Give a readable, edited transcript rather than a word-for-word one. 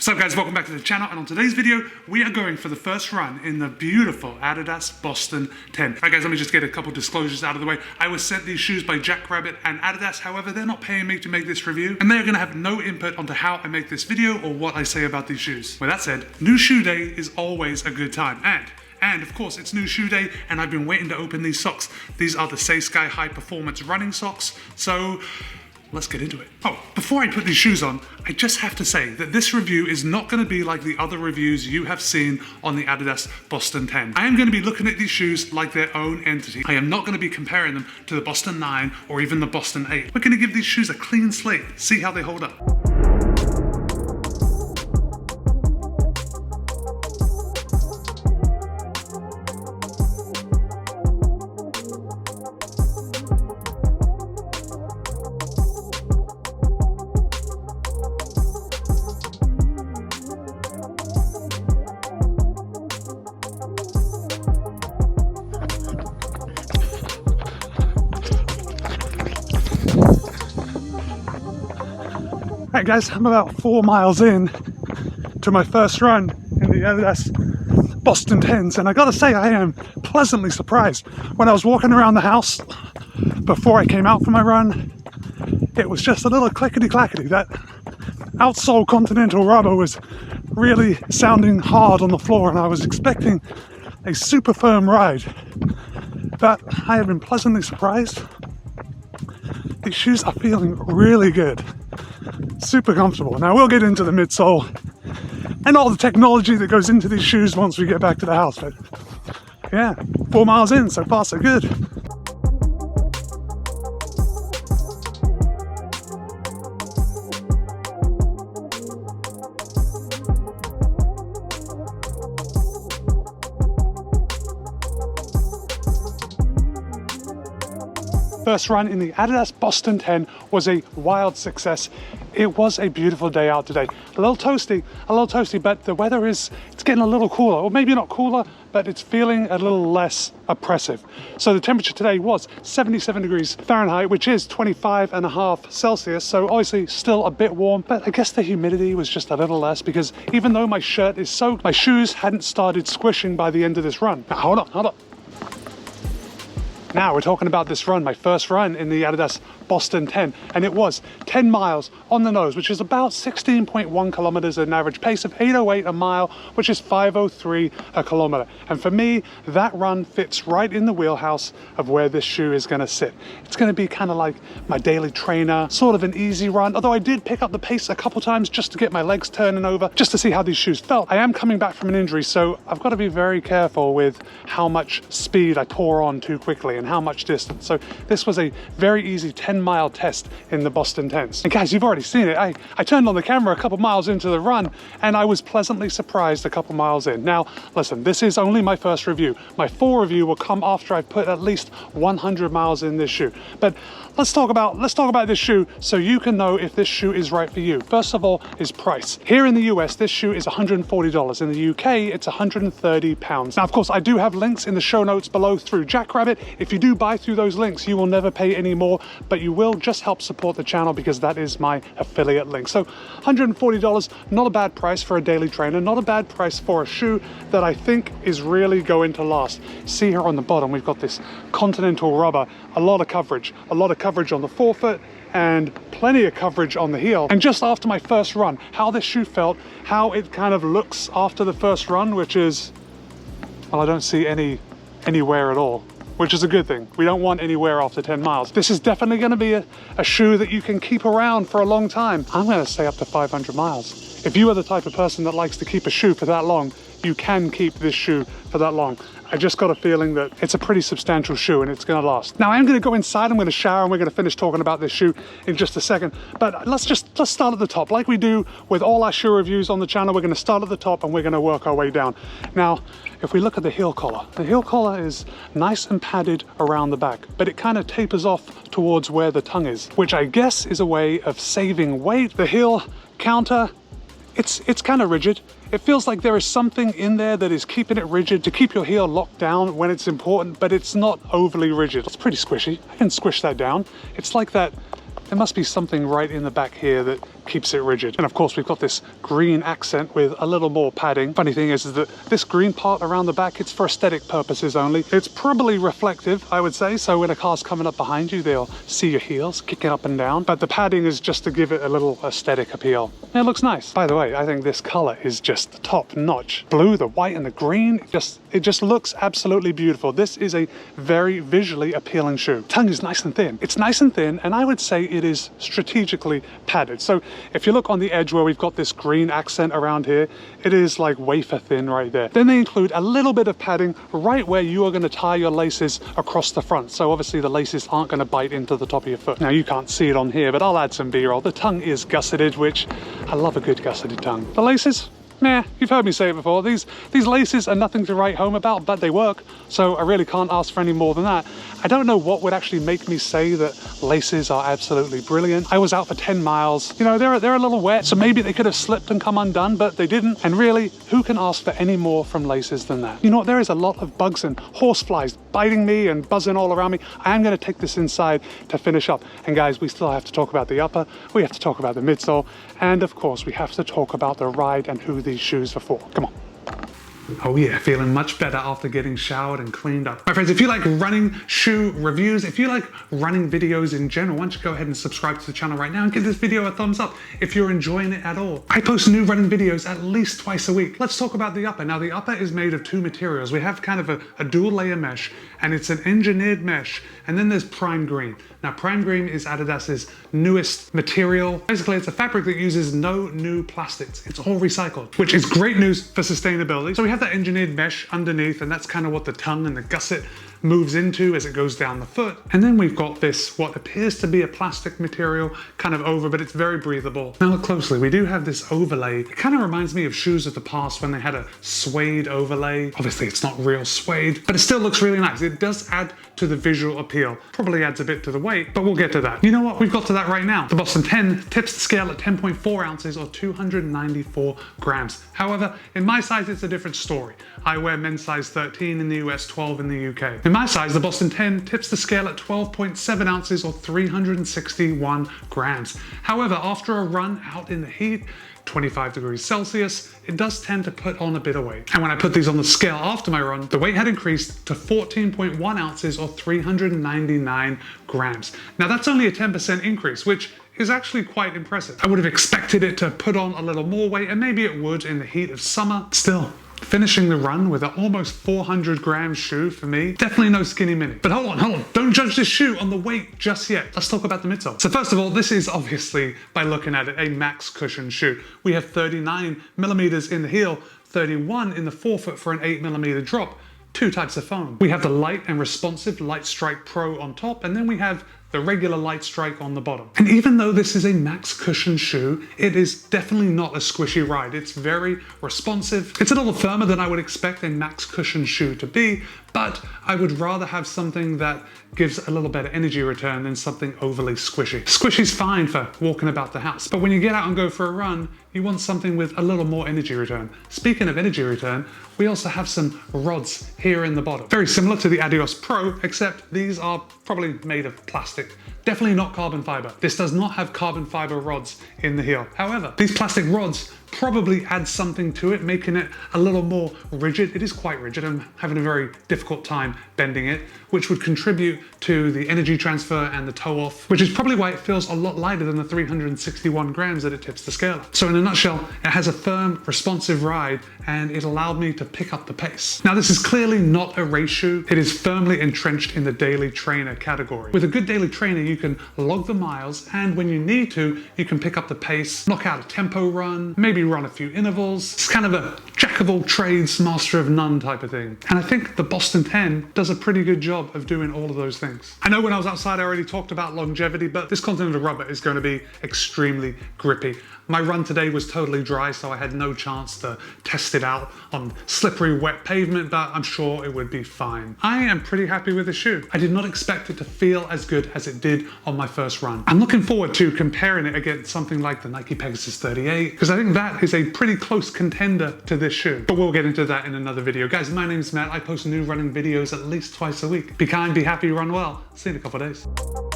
What's up guys, welcome back to the channel, and on today's video we are going for the first run in the beautiful Adidas Boston 10. Alright guys, let me just get a couple disclosures out of the way. I was sent these shoes by Jackrabbit and Adidas, however they're not paying me to make this review and they're going to have no input onto how I make this video or what I say about these shoes. With that said, new shoe day is always a good time, and of course it's new shoe day and I've been waiting to open these socks. These are the Say Sky High Performance running socks, so let's get into it. Oh, before I put these shoes on, I just have to say that this review is not going to be like the other reviews you have seen on the Adidas Boston 10. I am going to be looking at these shoes like their own entity. I am not going to be comparing them to the Boston 9 or even the Boston 8. We're going to give these shoes a clean slate, see how they hold up. Alright guys, I'm about 4 miles in to my first run in the Adidas Boston 10s, and I gotta say I am pleasantly surprised. When I was walking around the house before I came out for my run, it was just a little clickety-clackety. That outsole Continental rubber was really sounding hard on the floor and I was expecting a super firm ride, but I have been pleasantly surprised. These shoes are feeling really good. Super comfortable. Now we'll get into the midsole and all the technology that goes into these shoes once we get back to the house, but yeah, 4 miles in, so far so good. First run in the Adidas Boston 10 was a wild success. It was a beautiful day out today. A little toasty, but the weather it's getting a little cooler, or maybe not cooler, but it's feeling a little less oppressive. So the temperature today was 77 degrees Fahrenheit, which is 25.5 Celsius. So obviously still a bit warm, but I guess the humidity was just a little less because even though my shirt is soaked, my shoes hadn't started squishing by the end of this run. Now, hold on. Now we're talking about this run, my first run in the Adidas Boston 10, and it was 10 miles on the nose, which is about 16.1 kilometers at an average pace of 808 a mile, which is 503 a kilometer. And for me, that run fits right in the wheelhouse of where this shoe is going to sit. It's going to be kind of like my daily trainer, sort of an easy run, although I did pick up the pace a couple times just to get my legs turning over, just to see how these shoes felt. I am coming back from an injury, so I've got to be very careful with how much speed I pour on too quickly and how much distance. So this was a very easy 10-mile test in the Boston 10s. And guys, you've already seen it. I turned on the camera a couple miles into the run and I was pleasantly surprised a couple miles in. Now, listen, this is only my first review. My full review will come after I've put at least 100 miles in this shoe. But let's talk about this shoe so you can know if this shoe is right for you. First of all is price. Here in the US, this shoe is $140. In the UK, it's £130. Now, of course, I do have links in the show notes below through Jackrabbit. If you do buy through those links, you will never pay any more, but you will just help support the channel because that is my affiliate link. So $140, not a bad price for a daily trainer, not a bad price for a shoe that I think is really going to last. See here on the bottom, we've got this Continental rubber, a lot of coverage on the forefoot and plenty of coverage on the heel. And just after my first run, how this shoe felt, how it kind of looks after the first run, which is, well, I don't see any wear at all, which is a good thing. We don't want any wear after 10 miles. This is definitely going to be a shoe that you can keep around for a long time. I'm going to say up to 500 miles. If you are the type of person that likes to keep a shoe for that long, you can keep this shoe for that long. I just got a feeling that it's a pretty substantial shoe and it's going to last. Now I'm going to go inside, I'm going to shower, and we're going to finish talking about this shoe in just a second. But let's start at the top. Like we do with all our shoe reviews on the channel, we're going to start at the top and we're going to work our way down. Now, if we look at the heel collar is nice and padded around the back, but it kind of tapers off towards where the tongue is, which I guess is a way of saving weight. The heel counter, it's kind of rigid. It feels like there is something in there that is keeping it rigid to keep your heel locked down when it's important, but it's not overly rigid. It's pretty squishy. I can squish that down. It's like that. There must be something right in the back here that keeps it rigid. And of course, we've got this green accent with a little more padding. Funny thing is that this green part around the back, it's for aesthetic purposes only. It's probably reflective, I would say, so when a car's coming up behind you, they'll see your heels kicking up and down. But the padding is just to give it a little aesthetic appeal. It looks nice. By the way, I think this color is just top notch. Blue, the white, and the green, it just looks absolutely beautiful. This is a very visually appealing shoe. Tongue is nice and thin. It's nice and thin, and I would say it is strategically padded. So if you look on the edge where we've got this green accent around here, it is like wafer thin right there. Then they include a little bit of padding right where you are going to tie your laces across the front. So obviously the laces aren't going to bite into the top of your foot. Now you can't see it on here, but I'll add some B-roll. The tongue is gusseted, which I love a good gusseted tongue. The laces, meh, you've heard me say it before. These laces are nothing to write home about, but they work. So I really can't ask for any more than that. I don't know what would actually make me say that laces are absolutely brilliant. I was out for 10 miles. You know, they're a little wet, so maybe they could have slipped and come undone, but they didn't. And really, who can ask for any more from laces than that? You know what? There is a lot of bugs and horseflies biting me and buzzing all around me. I am going to take this inside to finish up. And guys, we still have to talk about the upper. We have to talk about the midsole. And of course, we have to talk about the ride and who these shoes are for. Come on. Oh yeah, feeling much better after getting showered and cleaned up. My friends, if you like running shoe reviews, if you like running videos in general, why don't you go ahead and subscribe to the channel right now and give this video a thumbs up if you're enjoying it at all. I post new running videos at least twice a week. Let's talk about the upper. Now the upper is made of two materials. We have kind of a dual layer mesh, and it's an engineered mesh, and then there's prime green. Now prime green is Adidas's newest material. Basically it's a fabric that uses no new plastics. It's all recycled, which is great news for sustainability. So we have that engineered mesh underneath, and that's kind of what the tongue and the gusset moves into as it goes down the foot. And then we've got this, what appears to be a plastic material kind of over, but it's very breathable. Now look closely, we do have this overlay. It kind of reminds me of shoes of the past when they had a suede overlay. Obviously it's not real suede, but it still looks really nice. It does add to the visual appeal. Probably adds a bit to the weight, but we'll get to that. You know what? We've got to that right now. The Boston 10 tips the scale at 10.4 ounces or 294 grams. However, in my size, it's a different story. I wear men's size 13 in the US, 12 in the UK. In my size, the Boston 10 tips the scale at 12.7 ounces or 361 grams. However, after a run out in the heat, 25 degrees Celsius, it does tend to put on a bit of weight. And when I put these on the scale after my run, the weight had increased to 14.1 ounces or 399 grams. Now that's only a 10% increase, which is actually quite impressive. I would have expected it to put on a little more weight, and maybe it would in the heat of summer. Still, finishing the run with an almost 400 gram shoe for me, definitely no skinny mini. But hold on, don't judge this shoe on the weight just yet. Let's talk about the midsole. So first of all, this is obviously, by looking at it, a max cushion shoe. We have 39 millimeters in the heel, 31 in the forefoot for an 8 millimeter drop, two types of foam. We have the light and responsive Light Strike Pro on top, and then we have the regular Light Strike on the bottom. And even though this is a max cushion shoe, it is definitely not a squishy ride. It's very responsive. It's a little firmer than I would expect a max cushion shoe to be, but I would rather have something that gives a little better energy return than something overly squishy. Squishy's fine for walking about the house, but when you get out and go for a run, you want something with a little more energy return. Speaking of energy return, we also have some rods here in the bottom. Very similar to the Adios Pro, except these are probably made of plastic. Definitely not carbon fiber. This does not have carbon fiber rods in the heel. However, these plastic rods probably add something to it, making it a little more rigid. It is quite rigid. I'm having a very difficult time bending it, which would contribute to the energy transfer and the toe off, which is probably why it feels a lot lighter than the 361 grams that it tips the scale at. So in a nutshell, it has a firm, responsive ride, and it allowed me to pick up the pace. Now this is clearly not a race shoe. It is firmly entrenched in the daily trainer category. With a good daily trainer, you can log the miles, and when you need to, you can pick up the pace, knock out a tempo run, maybe run a few intervals. It's kind of a jack of all trades, master of none type of thing. And I think the Boston 10 does a pretty good job of doing all of those things. I know when I was outside I already talked about longevity, but this Continental rubber is going to be extremely grippy. My run today was totally dry, so I had no chance to test it out on slippery, wet pavement, but I'm sure it would be fine. I am pretty happy with the shoe. I did not expect it to feel as good as it did on my first run. I'm looking forward to comparing it against something like the Nike Pegasus 38, because I think that is a pretty close contender to this shoe. But we'll get into that in another video. Guys, my name's Matt. I post new running videos at least twice a week. Be kind, be happy, run well. See you in a couple of days.